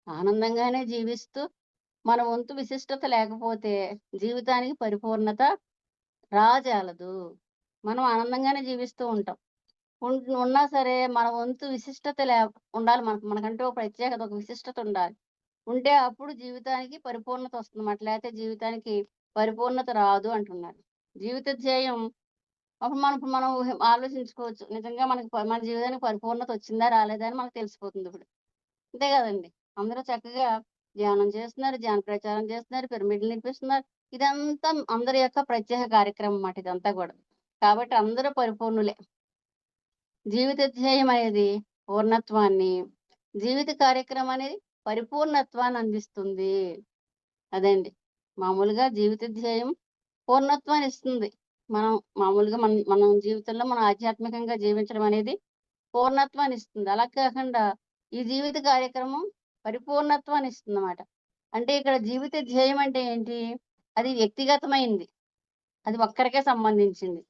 ఆనందంగానే జీవిస్తూ మన వంతు విశిష్టత లేకపోతే జీవితానికి పరిపూర్ణత రాజాలదు. మనం ఆనందంగానే జీవిస్తూ ఉంటాం. ఉన్నా సరే మన వంతు విశిష్టత ఉండాలి మనకు. మనకంటూ ఒక ప్రత్యేకత, ఒక విశిష్టత ఉండాలి. ఉంటే అప్పుడు జీవితానికి పరిపూర్ణత వస్తుందన్నమాట. లేతే జీవితానికి పరిపూర్ణత రాదు అంటున్నారు. జీవిత ధ్యేయం అప్పుడు మనం ఆలోచించుకోవచ్చు. నిజంగా మన జీవితానికి పరిపూర్ణత వచ్చిందా? రాలేదా? అని మనకు తెలిసిపోతుందిప్పుడు. అంతే గదండీ! అందరూ చక్కగా ధ్యానం చేస్తున్నారు, ధ్యాన ప్రచారం చేస్తున్నారు, పిరమిడ్‌లు నిర్మిస్తున్నారు. ఇదంతా అందరి యొక్క ప్రత్యేక కార్యక్రమం మాట ఇదంతా గూడా. కాబట్టి అందరూ పరిపూర్ణులే. జీవిత ధ్యేయం అనేది పూర్ణత్వాన్ని, జీవిత కార్యక్రమం అనేది పరిపూర్ణత్వాన్ని అందిస్తుంది. అదండి. మామూలుగా జీవిత ధ్యేయం పూర్ణత్వాన్ని ఇస్తుంది. మనం మామూలుగా మనం జీవితంలో మనం ఆధ్యాత్మికంగా జీవించడం అనేది పూర్ణత్వాన్ని ఇస్తుంది. అలా కాకుండా ఈ జీవిత కార్యక్రమం పరిపూర్ణత్వాన్ని ఇస్తుందన్నమాట. అంటే ఇక్కడ జీవిత ధ్యేయం అంటే ఏంటి? అది వ్యక్తిగతమైంది. అది ఒక్కరికే సంబంధించింది.